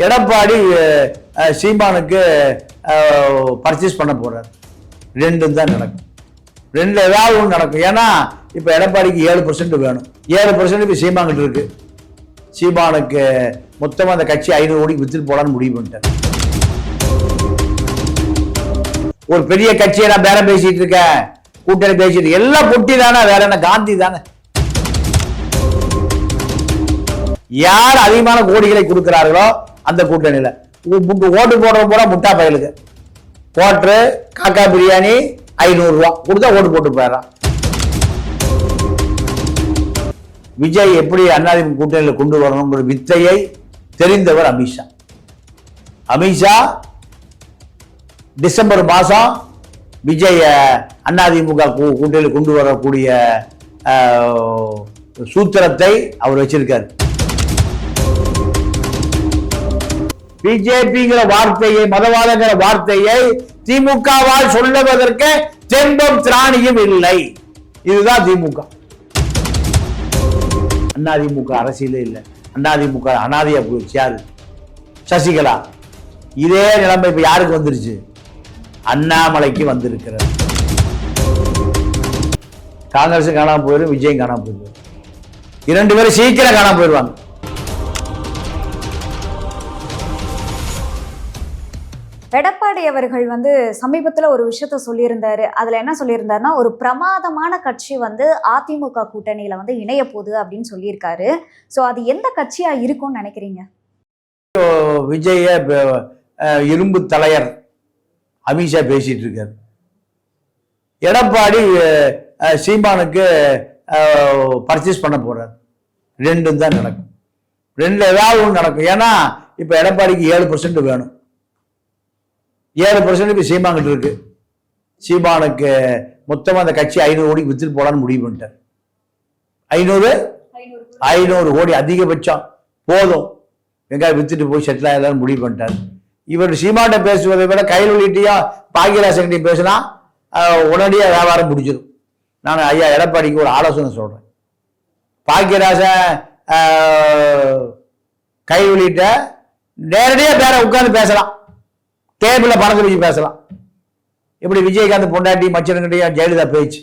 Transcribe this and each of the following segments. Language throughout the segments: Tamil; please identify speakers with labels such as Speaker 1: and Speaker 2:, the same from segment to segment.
Speaker 1: எடப்பாடி சீமானுக்கு பர்ச்சேஸ் பண்ண போறார். ரெண்டும் தான் நடக்கும். ரெண்டு ஏதாவது ஒன்று நடக்கும். ஏன்னா இப்போ எடப்பாடிக்கு 7% வேணும். 7% இப்போ சீமான்கிட்ட இருக்கு. சீமானுக்கு மொத்தமாக அந்த கட்சி 500 கோடிக்கு வித்துட்டு போலான்னு முடிவு பண்ணிட்டார். ஒரு பெரிய கட்சியை நான் பேரம் பேசிட்டு இருக்கேன், கூட்டணி பேசிட்டு, எல்லாம் பொட்டி தானே, வேற என்ன காந்தி தானே. யார் அதிகமான கோடிகளை கொடுக்கிறார்களோ அந்த கூட்டணியில ஓட்டு போடுற போற முட்டா பயலுக்கு கோட்ரு காக்கா பிரியாணி 500 ரூபா கொடுத்தா ஓட்டு போட்டு போயிடறான். விஜய் எப்படி அதிமுக கூட்டணியில் கொண்டு வரணுங்கிற வித்தையை தெரிந்தவர் அமித்ஷா. அமித்ஷா டிசம்பர் மாதம் விஜய் அதிமுக கூட்டணியில் கொண்டு வரக்கூடிய சூத்திரத்தை அவர் வச்சிருக்காரு. பிஜேபிங்கிற வார்த்தையை, மதவாதங்கிற வார்த்தையை திமுகவால் சொல்லுவதற்கு தெம்பம் திராணியும் இல்லை. இதுதான் திமுக. அதிமுக அரசியலே இல்லை. அதிமுக அனாதையா போயிடுச்சு. யாரு? சசிகலா. இதே நிலைமை இப்ப யாருக்கு வந்துருச்சு? அண்ணாமலைக்கு வந்திருக்கிறது. காங்கிரஸ் காணாம போயிடும், விஜயம் காணாம போயிடுவார். 2 பேரும் சீக்கிரம் காணாம போயிடுவாங்க.
Speaker 2: எடப்பாடி அவர்கள் வந்து சமீபத்தில் ஒரு விஷயத்த சொல்லியிருந்தாரு. அதில் என்ன சொல்லியிருந்தாருன்னா, ஒரு பிரமாதமான கட்சி வந்து அதிமுக கூட்டணியில் வந்து இணைய போகுது அப்படின்னு சொல்லியிருக்காரு. ஸோ அது எந்த கட்சியாக இருக்கும்னு நினைக்கிறீங்க?
Speaker 1: விஜய இரும்பு தலையர் அமித்ஷா பேசிட்டு இருக்காரு. எடப்பாடி சீமானுக்கு பர்ச்சேஸ் பண்ண போறார். ரெண்டும் தான் நடக்கும். ரெண்டு ஏதாவது ஒன்று நடக்கும். ஏன்னா இப்போ எடப்பாடிக்கு 7% வேணும். 7% இப்போ சீமான்கிட்ட இருக்கு. சீமானுக்கு மொத்தமாக அந்த கட்சி 500 கோடிக்கு வித்துட்டு போலான்னு முடிவு பண்ணிட்டார். 500 கோடி அதிகபட்சம் போதும், வெங்காயம் வித்துட்டு போய் செட்டில் ஆகலான்னு முடிவு பண்ணிட்டார். இவர் சீமான்கிட்ட பேசுவதை விட கையில் உள்ளிட்டையும் பாக்கியராசன்கிட்டையும் பேசினா உடனடியாக வியாபாரம் முடிச்சிடும். நான் ஐயா எடப்பாடிக்கு ஒரு ஆலோசனை சொல்றேன். பாக்கியராசன் கை உள்ளிட்ட நேரடியாக வேற உட்கார்ந்து பேசலாம், டேபிள்ல பணத்தை வச்சு பேசலாம். எப்படி விஜயகாந்த் பொண்டாட்டி மச்சனங்கிட்டையும் ஜெயலலிதா பேச்சு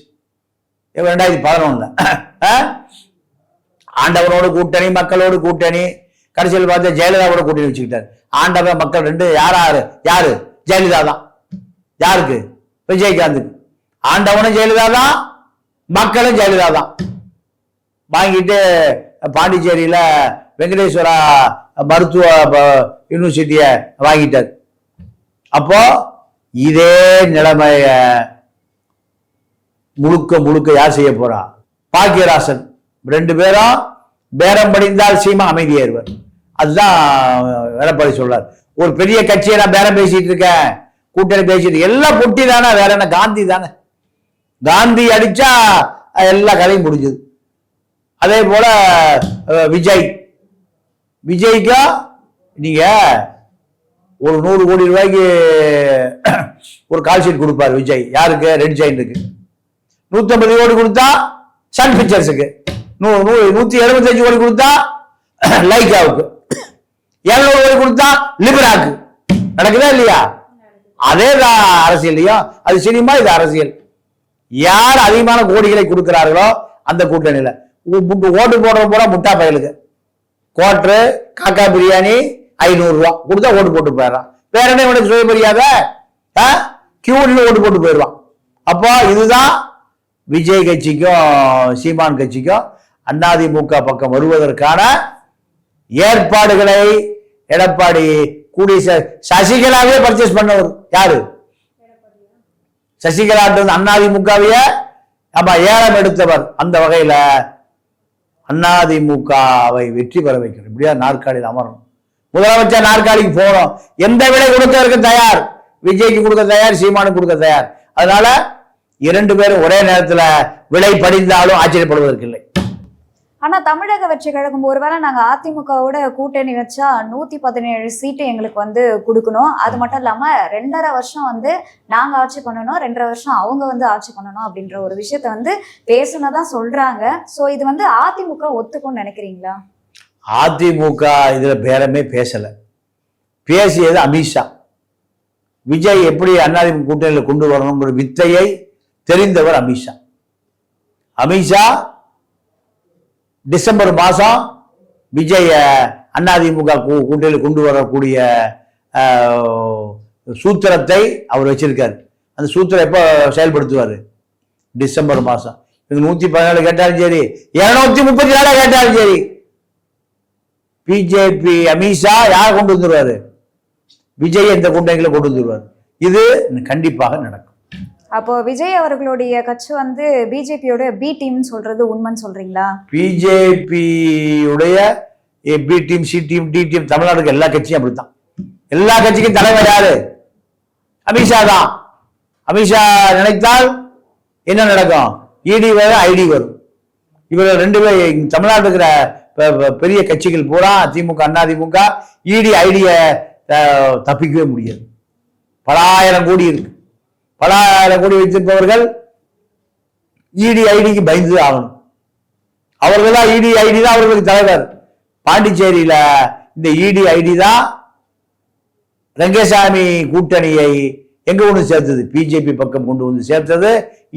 Speaker 1: 2011 ஆண்டவரோடு கூட்டணி, மக்களோடு கூட்டணி, கடைசியில் பார்த்து ஜெயலலிதாவோட கூட்டணி வச்சுக்கிட்டாரு. ஆண்டவன் மக்கள் ரெண்டு யாரு? ஜெயலலிதா தான். யாருக்கு? விஜயகாந்துக்கு. ஆண்டவனும் ஜெயலலிதா தான், மக்களும் ஜெயலலிதா தான். வாங்கிட்டு பாண்டிச்சேரியில வெங்கடேஸ்வரா மருத்துவ யூனிவர்சிட்டிய வாங்கிட்டார். அப்போ இதே நிலைமைய முழுக்க யார் செய்ய போறா? பாக்கியராசன். 2 பேரும் பேரம் படிந்தால் சீமா அமைதியாயிருவார். அதுதான் எடப்பாடி சொல்றார். ஒரு பெரிய கட்சியை நான் பேரம் பேசிட்டு இருக்கேன், கூட்டணி பேசிட்டு, எல்லாம் பொட்டி தானே, வேற என்ன காந்தி தானே. காந்தி அடிச்சா எல்லா கதையும் முடிஞ்சது. அதே போல விஜய்க்கா நீங்க ஒரு 100 கோடி ரூபாய்க்கு ஒரு கால்ஷீட் கொடுப்பார் விஜய். யாருக்கு? ரெட் ஜெயின்ட்டுக்கு. 150 கோடி கொடுத்தா சன் பிக்சர்ஸுக்கு, 175 கோடி கொடுத்தா லைக்காவுக்கு, 200 கோடி கொடுத்தா லிபராக்கு. நடக்குதா இல்லையா? அதே அரசியலையும், அது சினிமா, இது அரசியல். யார் அதிகமான கோடிகளை கொடுக்கிறார்களோ அந்த கூட்டணியில ஓட்டு போடுற போற முட்டா பயலுக்கு கோட்ரு காக்கா பிரியாணி 500 ரூபா கொடுத்தா ஓட்டு போட்டு போயிடறான். வேற என்ன இவனுக்கு சுயமரியாதை? கியூல ஓட்டு போட்டு போயிடுவான். அப்போ இதுதான் விஜய் கட்சிக்கும் சீமான் கட்சிக்கும் அதிமுக பக்கம் வருவதற்கான ஏற்பாடுகளை எடப்பாடி கூடிய சசிகலாவே பர்ச்சேஸ் பண்ணவர். யாரு? சசிகலா அதிமுகவையே ஏலம் எடுத்தவர். அந்த வகையில அதிமுகவை வெற்றி பெற வைக்கணும். இப்படியா நாற்காலியில் அமரணும். முதலமைச்சர் நாற்காலிக்கு போகணும். எந்த விலை கொடுக்க தயார்? விஜய்க்கு கொடுக்க தயார், சீமானுக்கு கொடுக்க தயார். அதனால 2 பேரும் ஒரே நேரத்தில் விலை படிந்தாலும் ஆச்சரியப்படுவதற்கு இல்லை.
Speaker 2: ஆனா தமிழக வெற்றி கழகம் ஒருவேளை நாங்க அதிமுகவோட கூட்டணி வச்சா 117 சீட்டு எங்களுக்கு வந்து கொடுக்கணும், அது மட்டும் இல்லாம 2.5 வருஷம் வந்து நாங்க ஆட்சி பண்ணணும், 2.5 வருஷம் அவங்க வந்து ஆட்சி பண்ணணும் அப்படின்ற ஒரு விஷயத்த வந்து பேசுனதான் சொல்றாங்க. சோ இது வந்து அதிமுக ஒத்துக்கும்னு நினைக்கிறீங்களா?
Speaker 1: அதிமுக இதுல பேரமே பேசல. பேசியது அமித்ஷா. விஜய் எப்படி அதிமுக கூட்டணியில் கொண்டு வரணுங்கிற வித்தையை தெரிந்தவர் அமித்ஷா. அமித்ஷா டிசம்பர் மாதம் விஜய அதிமுக கூட்டணியில் கொண்டு வரக்கூடிய சூத்திரத்தை அவர் வச்சிருக்காரு. அந்த சூத்திரம் எப்போ செயல்படுத்துவார்? டிசம்பர் மாதம். 114 கேட்டாலும் சரி, 234 கேட்டாலும் சரி, பிஜேபி அமித்ஷா யார் கொண்டு வந்துருவாரு? விஜய் இந்த கூட்டணிகளை கொண்டு வந்துருவார். இது கண்டிப்பாக நடக்கும்.
Speaker 2: அப்போ விஜய் அவர்களுடைய கட்சி வந்து பிஜேபியோட பி டீம் சொல்றது உண்மைன்னு சொல்றீங்களா?
Speaker 1: பிஜேபியுடைய B team, C team, D team, தமிழ்நாடுக்கு எல்லா கட்சியும் அப்படித்தான். எல்லா கட்சிக்கும் தலைவர் யாரு? அமித்ஷா தான். அமித்ஷா நினைத்தால் என்ன நடக்கும்? இடி வரும், ஐடி வரும். இவர்கள் 2 பேர் தமிழ்நாடு இருக்கிற பெரிய கட்சிகள் பூரா திமுக, அதிமுக, இடி ஐடிய தப்பிக்கவே முடியாது. பல ஆயிரம் கோடி இருக்கு. பல ஆயிரம் கோடி வைத்திருப்பவர்கள் இடி ஐடிக்கு பயந்து ஆகணும். அவர்கள் தான் இடி ஐடி தான் அவர்களுக்கு தலைவர். பாண்டிச்சேரியில இந்த இடி ஐடி தான் ரங்கசாமி கூட்டணியை எங்க கொண்டு சேர்த்தது? பிஜேபி பக்கம் கொண்டு வந்து சேர்த்தது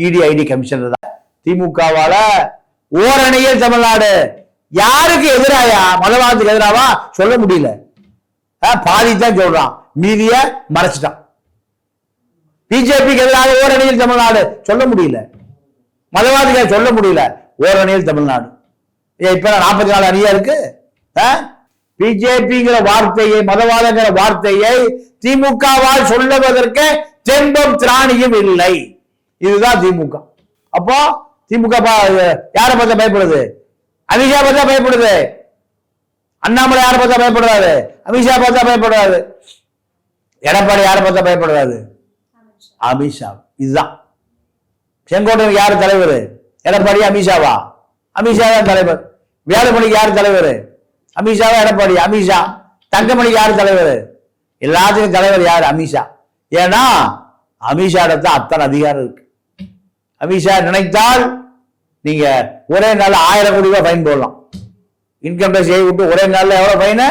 Speaker 1: இடி ஐடி கமிஷனர் தான். திமுகவால ஓரணியில் தமிழ்நாடு யாருக்கு எதிராயா? மதவாதத்துக்கு எதிராவா? சொல்ல முடியல. பாதி தான் சொல்றான், மீதிய மறைச்சிட்டான். பிஜேபிக்கு எதிராக ஓரணியில் தமிழ்நாடு சொல்ல முடியல. மதவாதிகள் சொல்ல முடியல. ஓரணியில் தமிழ்நாடு. இப்ப 44 அணியா இருக்கு. பிஜேபிங்கிற வார்த்தையை, மதவாதங்கிற வார்த்தையை திமுகவால் சொல்லுவதற்கு தெம்பம் திராணியும் இல்லை. இதுதான் திமுக. அப்போ திமுக யாரை பார்த்தா பயப்படுது? அமித்ஷா பார்த்தா பயப்படுது. அண்ணாமலை யாரை பார்த்தா பயப்படுறாரு? அமித்ஷா பார்த்தா பயப்படுறாரு. எடப்பாடி யாரை பார்த்தா பயப்படுறாரு? அமித்ஷா. இதுதான். செங்கோட்டைக்கு யாரு தலைவர்? எடப்பாடி, அமித்ஷாவா? அமித்ஷா தான் தலைவர். வேலுமணிக்கு யாரு தலைவர்? அமித்ஷாவா, எடப்பாடி? அமித்ஷா. தங்கமணிக்கு யாரு தலைவர்? எல்லாத்துக்கும் தலைவர் யாரு? அமித்ஷா. ஏன்னா அமித்ஷா தான் அத்தனை அதிகாரம் இருக்கு. அமித்ஷா நினைத்தால் நீங்க ஒரே நாள் 1000 கோடி ரூபாய் ஃபைன் போடலாம். இன்கம் டேக்ஸ் விட்டு ஒரே நாள்ல எவ்வளவு ஃபைனை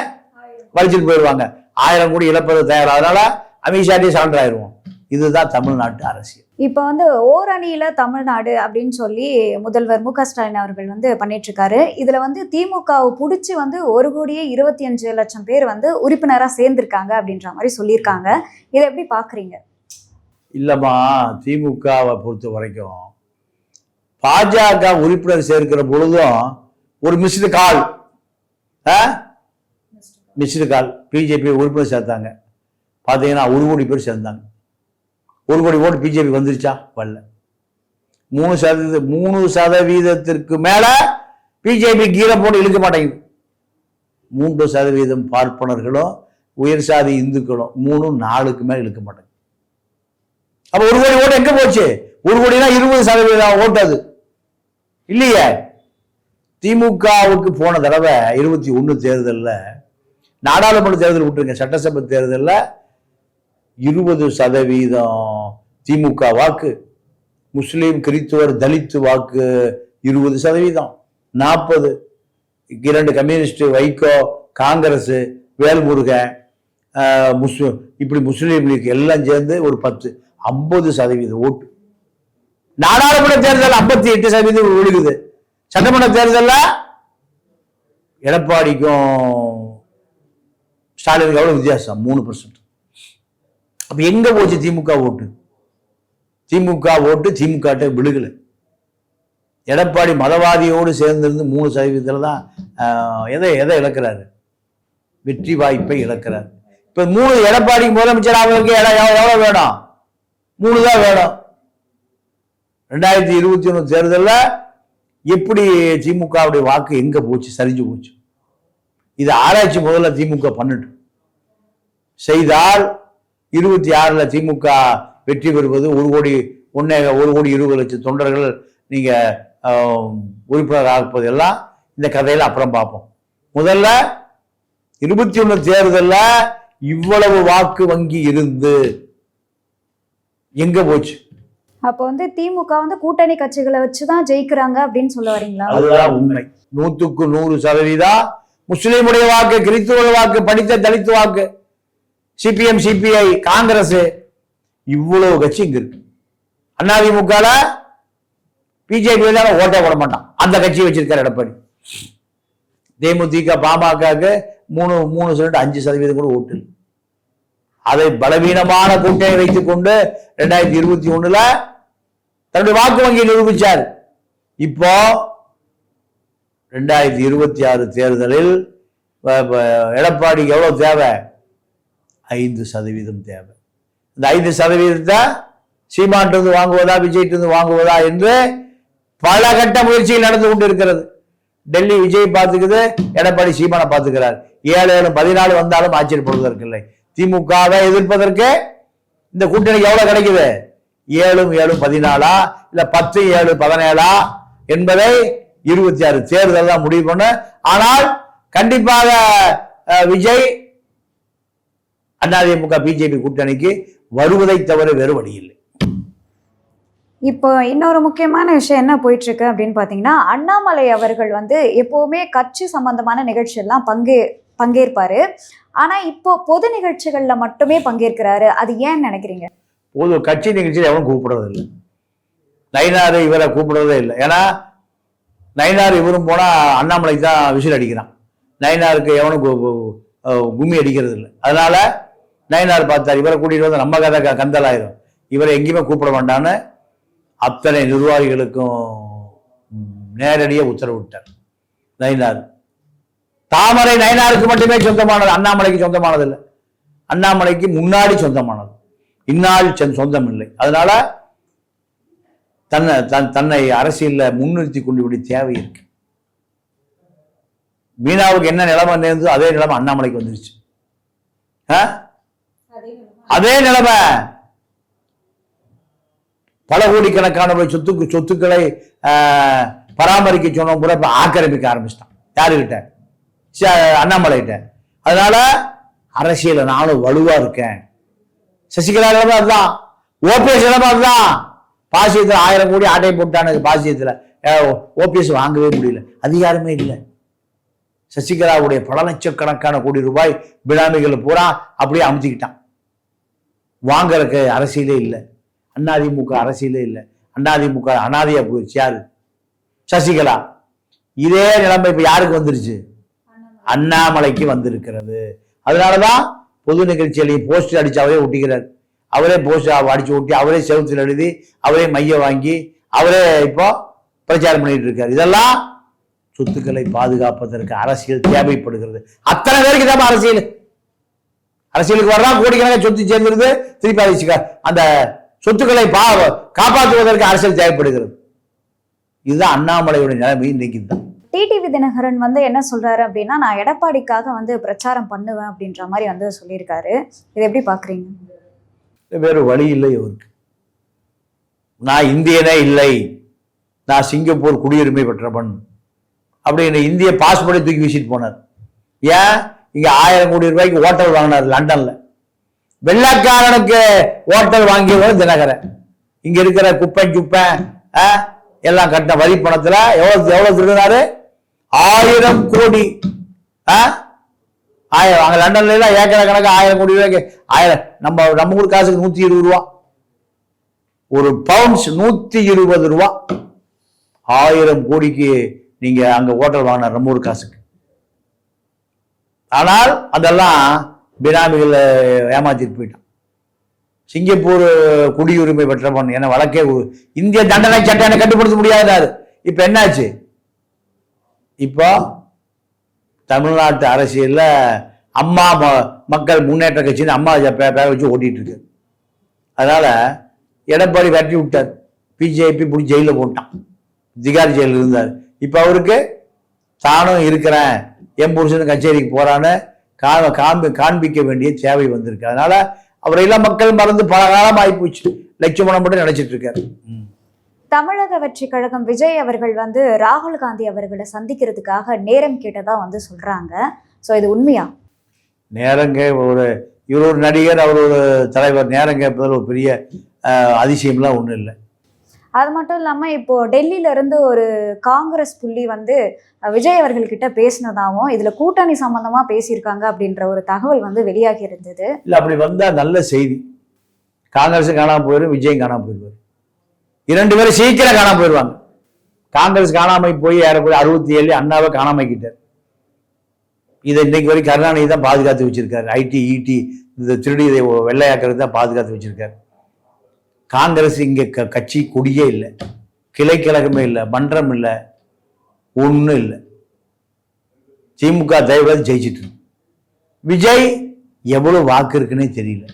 Speaker 1: வலிச்சுட்டு போயிடுவாங்க. 1000 கோடி இழப்பது தயார். அதனால அமித்ஷாட்டே சரண்டர் ஆயிடுவோம். இதுதான் தமிழ்நாட்டு அரசியல்.
Speaker 2: இப்ப வந்து ஓரணியில தமிழ்நாடு அப்படின்னு சொல்லி முதல்வர் மு க ஸ்டாலின் அவர்கள் வந்து பண்ணிட்டு இருக்காரு. இதுல வந்து திமுகவை புடிச்சு வந்து 1,25,00,000 பேர் வந்து உறுப்பினரா சேர்ந்திருக்காங்க அப்படின்ற மாதிரி சொல்லியிருக்காங்க. இதை எப்படி பாக்குறீங்க?
Speaker 1: இல்லம்மா, திமுகவை பொறுத்த வரைக்கும் பாஜக உறுப்பினர் சேர்க்கிற பொழுதும் ஒரு மிஸ்டு கால் பிஜேபி உறுப்பினர் சேர்த்தாங்க. பார்த்தீங்கன்னா 1 கோடி பேர் சேர்ந்தாங்க. 1 கோடி ஓட்டு பிஜேபி வந்துருச்சா? வரல. 3% மேல பிஜேபி கீரை போட்டு இழுக்க மாட்டேங்குது. 3% பார்ப்பனர்களும் உயர் சாதி இந்துக்களும் 3-4க்கு மேல இழுக்க மாட்டேங்குது. அப்ப 1 கோடி ஓட்டு எங்க போச்சு? 1 கோடினா 20% ஓட்டு அது இல்லையே. திமுகவுக்கு போன தடவை 21 தேர்தலில், நாடாளுமன்ற தேர்தல் விட்டுருங்க, சட்டசபை தேர்தலில் 20% திமுக வாக்கு, முஸ்லீம், கிறிஸ்துவர், தலித்து வாக்கு 20%, 40 2 கம்யூனிஸ்ட், வைகோ, காங்கிரஸ், வேல்முருகன், இப்படி முஸ்லீம் லீக் எல்லாம் சேர்ந்து ஒரு 50% ஓட்டு. நாடாளுமன்ற தேர்தல் 58% விழுகுது. சட்டமன்ற தேர்தலில் எடப்பாடிக்கும் ஸ்டாலினுக்கு எவ்வளவு வித்தியாசம்? 3%. அப்ப எங்க போச்சு திமுக ஓட்டு? திமுக ஓட்டு திமுக விழுகல. எடப்பாடி மதவாதியோடு சேர்ந்திருந்து 3% தான் எதை இழக்கிறாரு? வெற்றி வாய்ப்பை இழக்கிறார். இப்ப 3 எடப்பாடி முதலமைச்சர் அவருக்கு எவ்வளவு வேணும்? 3 தான் வேணும். 2021 தேர்தலில் எப்படி திமுகவுடைய வாக்கு எங்க போச்சு? சரிஞ்சு போச்சு. இது ஆராய்ச்சி முதல்ல திமுக பண்ணட்டும். செய்தால் 26ல் திமுக வெற்றி பெறுவது 1,20,00,000 தொண்டர்கள் நீங்க உறுப்பினர் ஆகுவது எல்லாம் இந்த கதையில அப்புறம் பார்ப்போம். முதல்ல 21 தேர்தலில் இவ்வளவு வாக்கு வங்கி இருந்து எங்க போச்சு?
Speaker 2: அப்ப வந்து திமுக வந்து கூட்டணி கட்சிகளை வச்சுதான் ஜெயிக்கிறாங்க அப்படின்னு சொல்ல வரீங்களா?
Speaker 1: அதுதான் உண்மை. 100% முஸ்லீமுடைய வாக்கு, கிறிஸ்துவ வாக்கு, படித்த தலித்து வாக்கு சிபிஎம், சிபிஐ, காங்கிரஸ், இவ்வளவு கட்சி இங்க இருக்கு. அதிமுக பிஜேபி ஓட்டே போட மாட்டான், அந்த கட்சியை வச்சிருக்காரு எடப்பாடி. தேமுதிக, பாமகவுக்கு 3% 5% கூட ஓட்டு. அதை பலவீனமான கூட்டணி வைத்துக் கொண்டு 2021 தன்னுடைய வாக்கு வங்கியை நிரூபிச்சார். இப்போ 2026 தேர்தலில் எடப்பாடிக்கு எவ்வளவு தேவை? 5% தேவை. இந்த 5% சீமான் வாங்குவதா, விஜய் வாங்குவதா என்று பல கட்ட முயற்சிகள் நடந்து கொண்டு இருக்கிறது. டெல்லி விஜய் பார்த்துக்குது, எடப்பாடி சீமானை பார்த்துக்கிறார். 7 14 வந்தாலும் ஆச்சரியப்படுவதற்கு இல்லை. திமுகவை எதிர்ப்பதற்கு இந்த கூட்டணி எவ்வளவு கிடைக்குது? 7 14 இல்ல 10 7 17 என்பதை 26 தேர்தல் தான் முடிவு பண்ண. ஆனால் கண்டிப்பாக விஜய் அதிமுக பிஜேபி கூட்டணிக்கு வருவதை தவிர வேறு வழி இல்லை.
Speaker 2: இப்போ இன்னொரு முக்கியமான விஷயம் என்ன போயிட்டு இருக்கு அப்படின்னு பாத்தீங்கன்னா, அண்ணாமலை அவர்கள் வந்து எப்பவுமே கட்சி சம்பந்தமான நிகழ்ச்சியெல்லாம் பங்கேற்பாரு. ஆனா இப்போ பொது நிகழ்ச்சிகள்ல மட்டுமே பங்கேற்கிறாரு. அது ஏன்னு நினைக்கிறீங்க?
Speaker 1: பொது கட்சி நிகழ்ச்சியில் எவனும் கூப்பிடுறது இல்லை. நயினார் இவரை கூப்பிடுறதே இல்லை. ஏன்னா நயினார் இவரும் போனா அண்ணாமலைக்கு தான் விசில் அடிக்கிறான். நயினாருக்கு எவனும் கும்மி அடிக்கிறது இல்லை. அதனால நயினார் பார்த்தார், இவரை கூட்டிட்டு வந்து நம்ம கதை கந்தலாயிரும், இவரை எங்கேயுமே கூப்பிட வேண்டான்னு அத்தனை நிர்வாகிகளுக்கும் நேரடியாக உத்தரவிட்டார் நயினார். தாமரை நயினாருக்கு மட்டுமே சொந்தமானது, அண்ணாமலைக்கு சொந்தமானது இல்லை. அண்ணாமலைக்கு முன்னாடி சொந்தமானது, இந்நாள் சொந்தம் இல்லை. அதனால தன்னை அரசியல்ல முன்னிறுத்தி கொண்டு விட தேவை இருக்கு. மீனாவுக்கு என்ன நிலைமை நேர்ந்தோ அதே நிலைமை அண்ணாமலைக்கு வந்துருச்சு. அதே நிலைமை பல கோடிக்கணக்கான சொத்துக்களை பராமரிக்க சொன்ன கூட ஆக்கிரமிக்க ஆரம்பிச்சிட்டான். யாருகிட்ட? அண்ணாமலைகிட்ட. அதனால அரசியல நானும் வலுவா இருக்கேன். சசிகலா நிலைமை அதுதான், ஓபிஎஸ் நிலைமை அதுதான். பாசியத்துல 1000 கோடி ஆட்டை போட்டானு, பாசியத்துல ஓபிஎஸ் வாங்கவே முடியல, அதிகாரமே இல்லை. சசிகலாவுடைய பல லட்சக்கணக்கான கோடி ரூபாய் பினாமிகள் பூரா அப்படியே அமுத்திக்கிட்டான். வாங்கறதுக்கு அரசியலே இல்லை. அதிமுக அரசியலே இல்லை. அதிமுக அனாதையா போயிடுச்சு. யாரு? சசிகலா. இதே நிலைமை இப்ப யாருக்கு வந்துருச்சு? அண்ணாமலைக்கு வந்திருக்கிறது. அதனாலதான் பொது நிகழ்ச்சியிலையும் போஸ்டர் அடிச்சு அவரே ஒட்டிக்கிறார். அவரே போஸ்டர் அடிச்சு ஒட்டி, அவரே செவத்தில் எழுதி, அவரே மைய வாங்கி, அவரே இப்போ பிரச்சாரம் பண்ணிட்டு இருக்காரு. இதெல்லாம் சொத்துக்களை பாதுகாப்பதற்கு அரசியல் தேவைப்படுகிறது. அத்தனை பேருக்கு தான் அரசியலுக்கு வர்றான், கோடிக்கணக்கான சொத்து சேர்ந்துருது, திருப்பி அந்த சொத்துக்களை காப்பாற்றுவதற்கு அரசியல் தேவைப்படுகிறது. இதுதான் அண்ணாமலையுடைய நிலைமை இன்னைக்கு தான்.
Speaker 2: டிடிவி தினகரன் வந்து என்ன சொல்றாரு அப்படின்னா, நான் எடப்பாடிக்காக வந்து பிரச்சாரம் பண்ணுவேன் அப்படின்ற மாதிரி வந்து சொல்லியிருக்காரு. இதை எப்படி பாக்குறீங்க?
Speaker 1: வேறு வழி இல்லை அவருக்கு. நான் இந்தியனே இல்லை, நான் சிங்கப்பூர் குடியுரிமை பெற்றவன் அப்படின்னு இந்திய பாஸ்போர்ட்டை தூக்கி வீசிட்டு போனார். ஏன்? இங்க 1000 கோடி ரூபாய்க்கு ஹோட்டல் வாங்கினார் லண்டன்ல. வெள்ளக்காரனுக்கு ஹோட்டல் வாங்கியவர் தினகரன். இங்க இருக்கிற குப்பை எல்லாம் கட்டின வரி பணத்துல எவ்வளவு திருடினாரு? 1000 கோடி. அங்க லண்டன்ல எல்லாம் ஏக்கர் கணக்கு 1000 கோடி ரூபாய்க்கு. நம்ம ஊர் காசுக்கு 120 ரூபா. ஒரு பவுண்ட்ஸ் 120 ரூபா. 1000 கோடிக்கு நீங்க அங்க ஹோட்டல் வாங்கின நம்ம ஊர் காசுக்கு. ஆனால் அதெல்லாம் பினாமிகள் ஏமாத்திட்டு போயிட்டான். சிங்கப்பூர் குடியுரிமை பெற்றவன் என வழக்கே இந்திய தண்டனை சட்டம் கட்டுப்படுத்த முடியாதாரு. இப்ப என்னாச்சு? இப்போ தமிழ்நாட்டு அரசியல்ல அம்மா மக்கள் முன்னேற்ற கட்சின்னு அம்மா பேரை வச்சு ஓட்டிட்டு இருக்கு. அதனால எடப்பாடி விரட்டி விட்டார். பிஜேபி பிடிச்சி ஜெயிலில் போட்டான், திகார் ஜெயிலில் இருந்தார். இப்ப அவருக்கு தானும் இருக்கிறேன், என் புருஷன் கச்சேரிக்கு போறான்னு காண்பிக்க வேண்டிய தேவை வந்திருக்கு. அதனால அவரையெல்லாம் மக்கள் மறந்து பல காலம் ஆயிப்போச்சு. லட்சுமணம் மட்டும் நினைச்சிட்டு இருக்காரு.
Speaker 2: தமிழக வெற்றி கழகம் விஜய் அவர்கள் வந்து ராகுல் காந்தி அவர்களை சந்திக்கிறதுக்காக நேரம் கேட்டதா வந்து சொல்றாங்க. சோ இது உண்மையா?
Speaker 1: நேரங்க இவர் ஒரு நடிகர், அவர் ஒரு தலைவர், நேரம் கேட்பதில் ஒரு பெரிய அதிசயம்லாம் ஒண்ணும் இல்லை.
Speaker 2: அது மட்டும் இல்லாம இப்போ டெல்லியில இருந்து ஒரு காங்கிரஸ் புள்ளி வந்து விஜய் அவர்கள்கிட்ட பேசினதாகவும் இதுல கூட்டணி சம்பந்தமா பேசியிருக்காங்க அப்படின்ற ஒரு தகவல் வந்து வெளியாகி இருந்தது.
Speaker 1: இல்ல அப்படி வந்தா நல்ல செய்தி. காங்கிரஸும் காணாம போயிடும், விஜயும் காணாம போயிடுவார். 2 பேரும் சீக்கிரம் காணாம போயிடுவாங்க. காங்கிரஸ் காணாம போய் ஏறக்குறைய 67 அண்ணாவை காணாமக்கிட்டார். இதை இன்னைக்கு வரைக்கும் கருணாநிதி தான் பாதுகாத்து வச்சிருக்காரு. ஐடி ஈடி இந்த திருடி இதை வெள்ளையாக்கிறது தான் பாதுகாத்து வச்சிருக்காரு. காங்கிரஸ் இங்க கட்சி கொடியே இல்லை, கிளைக்கழகமே இல்லை, மன்றம் இல்லை, ஒன்றும் இல்லை. திமுக தயவுடன் ஜெயிச்சிட்டு இருக்கு. விஜய் எவ்வளவு வாக்கு இருக்குன்னே தெரியல.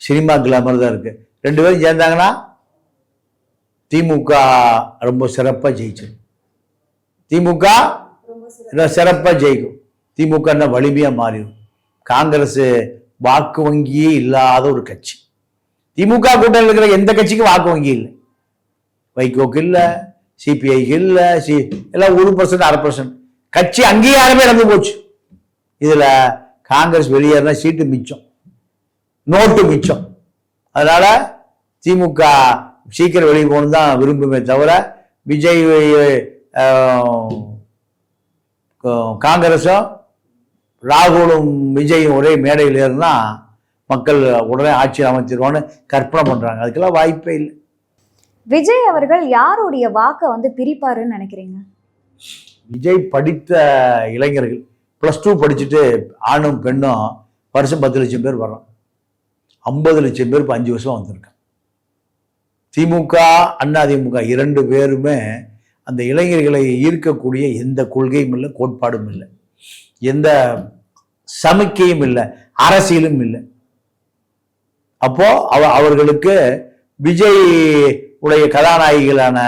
Speaker 1: சினிமா கிளாமர் தான் இருக்கு. 2 பேரும் சேர்ந்தாங்கன்னா திமுக ரொம்ப சிறப்பா ஜெயிச்சிடும். திமுக சிறப்பா ஜெயிக்கும். திமுக வலிமையா மாறிடும். காங்கிரஸ் வாக்கு வங்கியே இல்லாத ஒரு கட்சி. திமுக கூட்டணியில் இருக்கிற எந்த கட்சிக்கும் வாக்கு வங்கி இல்லை. வைகோக்கு இல்லை, சிபிஐக்கு இல்லை, எல்லாம் 1% 1/2% கட்சி அங்கீகாரமே இறந்து போச்சு. இதுல காங்கிரஸ் வெளியேறினா சீட்டு மிச்சம், நோட்டு மிச்சம். அதனால திமுக சீக்கிரம் வெளியே போகணும் தான் விரும்புமே தவிர விஜய் காங்கிரஸும் ராகுலும் விஜயும் ஒரே மேடையில் ஏறுனா மக்கள் உடனே ஆட்சி அமைச்சிருவான்னு கற்பனை பண்றாங்க. அதுக்கெல்லாம் வாய்ப்பே இல்லை.
Speaker 2: விஜய் அவர்கள் யாருடைய வாக்கை வந்து பிரிப்பாருன்னு நினைக்கிறீங்க?
Speaker 1: விஜய் படித்த இளைஞர்கள் +2 படிச்சுட்டு ஆணும் பெண்ணும் வருஷம் 10 லட்சம் பேர் வர்றோம். 50 லட்சம் பேர் இப்போ 5 வருஷம் வந்திருக்காங்க. திமுக அதிமுக 2 பேருமே அந்த இளைஞர்களை ஈர்க்கக்கூடிய எந்த கொள்கையும் இல்லை, கோட்பாடும் இல்லை, எந்த சமிக்கையும் இல்லை, அரசியலும் இல்லை. அப்போ அவர்களுக்கு விஜய் உடைய கதாநாயகிகளான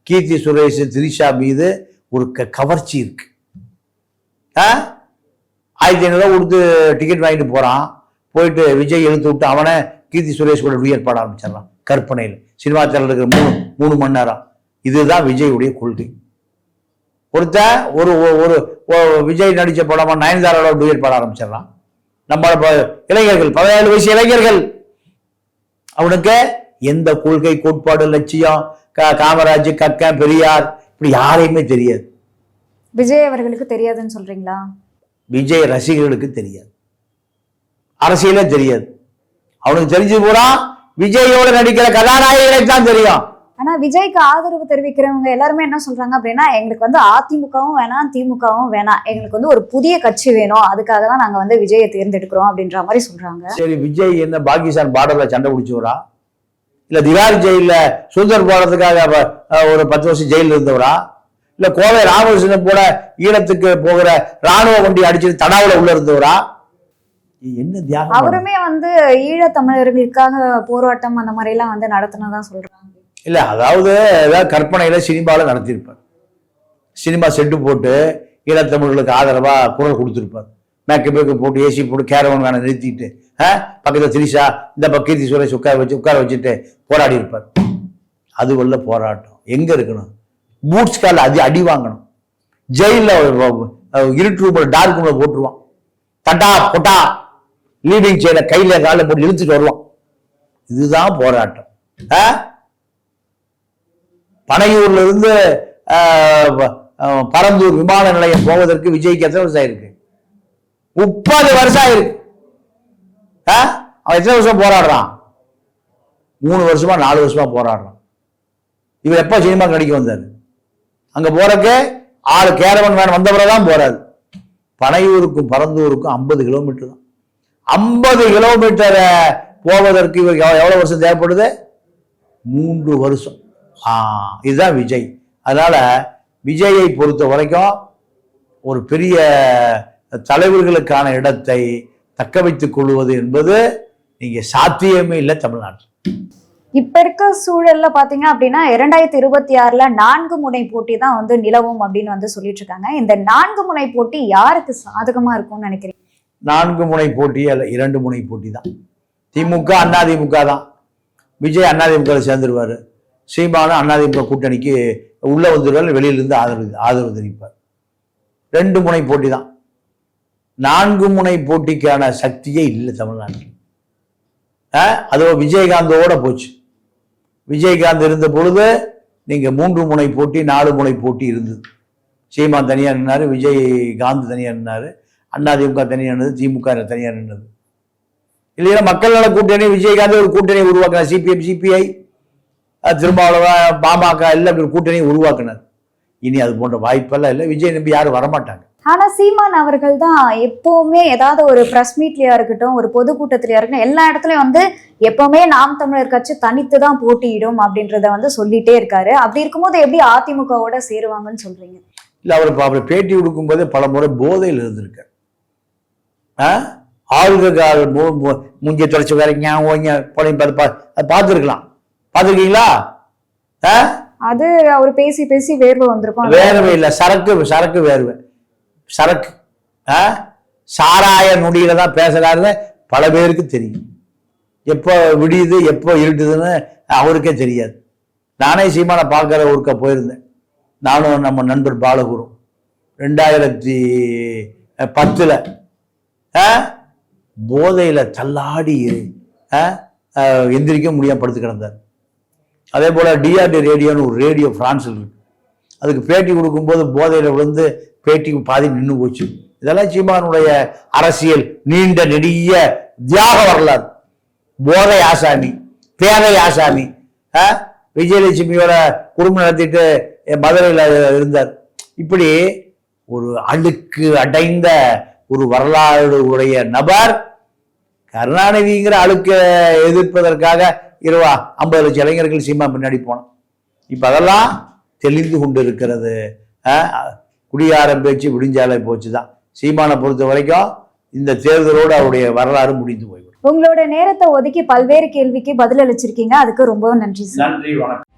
Speaker 1: கீர்த்தி சுரேஷ், திரிஷா மீது ஒரு கவர்ச்சி இருக்கு. 1500 கொடுத்து டிக்கெட் வாங்கிட்டு போறான். போயிட்டு விஜய் எழுத்து விட்டு அவனை கீர்த்தி சுரேஷ் கூட டூயட் பாட ஆரம்பிச்சிடறான். கற்பனையில் சினிமா தேட்டரில் இருக்கிற 3 மணி நேரம். இதுதான் விஜயுடைய கொள்கை. ஒருத்த ஒரு ஒரு விஜய் நடிச்ச படமா நயன்தாரோட டூயட் பாட ஆரம்பிச்சிடறான். நம்ம இளைஞர்கள் 17 வயசு இளைஞர்கள், அவனுக்கு எந்த கொள்கை, கோட்பாடு, லட்சியம், காமராஜ், கக்கன், பெரியார் இப்படி யாரையுமே தெரியாது.
Speaker 2: விஜய் அவர்களுக்கு தெரியாதுன்னு சொல்றீங்களா?
Speaker 1: விஜய் ரசிகர்களுக்கு தெரியாது, அரசியலே தெரியாது. அவனுக்கு தெரிஞ்சு போறா விஜயோட நடிக்கிற கதாநாயகர்களுக்கு தான் தெரியும்.
Speaker 2: ஆனா விஜய்க்கு ஆதரவு தெரிவிக்கிறவங்க எல்லாருமே என்ன சொல்றாங்க அப்படின்னா, எங்களுக்கு வந்து அதிமுகவும் வேணாம், திமுகவும் வேணாம், எங்களுக்கு வந்து ஒரு புதிய கட்சி வேணும், அதுக்காக தான் நாங்க வந்து விஜயை தேர்ந்தெடுக்கிறோம் அப்படின்ற மாதிரி சொல்றாங்க.
Speaker 1: சரி, விஜய் என்ன பாகிஸ்தான் பார்டர்ல சண்டை பிடிச்சவரா, இல்ல திகார் ஜெயில சுதந்திர போராட்டத்துக்காக ஒரு 10 வருஷம் ஜெயில இருந்தவரா, இல்ல கோவை ராமகிருஷ்ணன் போல ஈழத்துக்கு போகிற ராணுவ வண்டி அடிச்சு தடாவுல உள்ள இருந்தவரா? என்ன தியாகம்?
Speaker 2: அவருமே வந்து ஈழ தமிழர்களுக்காக போராட்டம் அந்த மாதிரி எல்லாம் வந்து நடத்தினதா சொல்றாங்க.
Speaker 1: இல்ல, அதாவது ஏதாவது கற்பனையில சினிமாவில் நடத்தியிருப்பார். சினிமா செட்டு போட்டு ஈழத்தமிழர்களுக்கு ஆதரவா குரல் கொடுத்திருப்பார். மேக்கப் போட்டு ஏசி போட்டு கேரவன் வேணை நிறுத்திட்டு பக்கத்துல திரிஷா இந்த கீர்த்தி சுரேஷ் உட்கார வச்சுட்டு போராடி இருப்பார். அது உள்ள போராட்டம் எங்க இருக்கணும்? பூட்ஸ் கால அடி வாங்கணும். ஜெயில இருட்டு ரூம்ல டார்க் ரூம்ல போட்டுருவான். தட்டா பொட்டா லீடிங் செய்யல கையில காலில் போட்டு இழுத்துட்டு வருவான். இதுதான் போராட்டம். பனையூர்ல இருந்து பரந்தூர் விமான நிலையம் போவதற்கு விஜய்க்கு எத்தனை வருஷம் ஆயிருக்கு? 30 வருஷம் ஆயிருக்கு. அவன் எத்தனை வருஷம் போராடுறான்? 3 வருஷமா 4 வருஷமா போராடுறான். இவர் எப்ப சினிமா நடிக்க வந்தாரு? அங்க போறக்கு ஆளு கேரவன் வேன் வந்தவரதான் போறாரு. பனையூருக்கும் பரந்தூருக்கும் 50 கிலோமீட்டர் தான். 50 கிலோமீட்டர் போவதற்கு இவருக்கு எவ்வளவு வருஷம் தேவைப்படுது? 3 வருஷம். இதுதான் விஜய். அதனால விஜயை பொறுத்த வரைக்கும் ஒரு பெரிய தலைவர்களுக்கான இடத்தை தக்க வைத்துக் கொள்வது என்பது நீங்க சாத்தியமே இல்லை தமிழ்நாட்டில்.
Speaker 2: இப்ப இருக்க சூழல்ல பாத்தீங்க அப்படின்னா 2026ல 4 முனை போட்டி தான் வந்து நிலவும் அப்படின்னு வந்து சொல்லிட்டு இருக்காங்க. இந்த 4 முனை போட்டி யாருக்கு சாதகமா இருக்கும்னு நினைக்கிறீங்க? 4
Speaker 1: முனை போட்டி அல்ல, 2 முனை போட்டி தான். திமுக அதிமுக தான். விஜய் அதிமுக சேர்ந்துருவாரு. சீமானும் அதிமுக கூட்டணிக்கு உள்ள வந்துருவார், வெளியிலிருந்து ஆதரவு தெரிவிப்பார். 2 முனை போட்டி தான். 4 முனை போட்டிக்கான சக்தியே இல்லை தமிழ்நாட்டில். அதோ விஜயகாந்தோட போச்சு. விஜயகாந்த் இருந்த பொழுது நீங்க 3 முனை போட்டி 4 முனை போட்டி இருந்தது. சீமான் தனியா நின்னாரு, விஜயகாந்த் தனியா நின்னாரு, அதிமுக தனியா நின்னது, திமுக தனியா நின்னது. இல்லையா மக்கள் நல கூட்டணி விஜயகாந்த் ஒரு கூட்டணியை உருவாக்கினார். சிபிஎம், சிபிஐ, திருமாவளவன், பாமக எல்லாம் அப்படி ஒரு கூட்டணியை உருவாக்கினார். இனி அது போன்ற வாய்ப்பெல்லாம் இல்லை. விஜய் நம்பி யாரும் வரமாட்டாங்க.
Speaker 2: ஆனா சீமான் அவர்கள் தான் எப்பவுமே ஏதாவது ஒரு பிரஸ் மீட்லயா இருக்கட்டும், ஒரு பொதுக்கூட்டத்திலயா இருக்கட்டும், எல்லா இடத்துலயும் வந்து எப்பவுமே நாம் தமிழர் கட்சி தனித்து தான் போட்டியிடும் அப்படின்றத வந்து சொல்லிட்டே இருக்காரு. அப்படி இருக்கும்போது எப்படி அதிமுகவோட சேருவாங்கன்னு சொல்றீங்க?
Speaker 1: இல்ல அவர் பேட்டி கொடுக்கும் போதே பல முறை போதையில் இருந்திருக்கார். ஆளுகால் மூஞ்சிய தொலைச்சு வேற பார்த்துருக்கலாம். பார்த்துருக்கீங்களா?
Speaker 2: அது அவர் பேசி பேசி வேர்வை வந்திருக்கும்.
Speaker 1: வேர்வை இல்ல, சரக்கு வேர்வை, சரக்கு. சாராய நொடியில தான் பேசுறாருன்னு பல பேருக்கு தெரியும். எப்போ விடியுது எப்போ இருட்டுதுன்னு அவருக்கே தெரியாது. நானே சீமானை பார்க்கிற ஒருக்க போயிருந்தேன். நானும் நம்ம நண்பர் பாலகுரு 2010 போதையில தள்ளாடி எந்திரிக்க முடியாம படுத்து கிடந்தார். அதே போல டிஆர்டி ரேடியோன்னு ஒரு ரேடியோ பிரான்ஸில் இருக்கு. அதுக்கு பேட்டி கொடுக்கும்போது போதையில விழுந்து பேட்டி பாதி நின்று போச்சு. இதெல்லாம் சீமானுடைய அரசியல் நீண்ட நெடிய தியாக வரலாறு. போதை ஆசாமி, பேதை ஆசாமி, விஜயலட்சுமியோட குடும்பம் நடத்திட்டு மதுரையில் இருந்தார். இப்படி ஒரு அழுக்கு அடைந்த ஒரு வரலாறு உடைய நபர் கருணாநிதிங்கிற அழுக்க எதிர்ப்பதற்காக 50 லட்சம் இளைஞர்கள் சீமா பின்னாடி போனோம். இப்ப அதெல்லாம் தெளிந்து கொண்டு இருக்கிறது. குடியாரம் பேச்சு விடிஞ்சாலை போச்சுதான். சீமானை பொறுத்த வரைக்கும் இந்த தேர்தலோடு அவருடைய வரலாறு முடிந்து போய்விடும்.
Speaker 2: உங்களோட நேரத்தை ஒதுக்கி பல்வேறு கேள்விக்கு பதில் அளிச்சிருக்கீங்க. அதுக்கு ரொம்ப நன்றி சார்.
Speaker 1: நன்றி, வணக்கம்.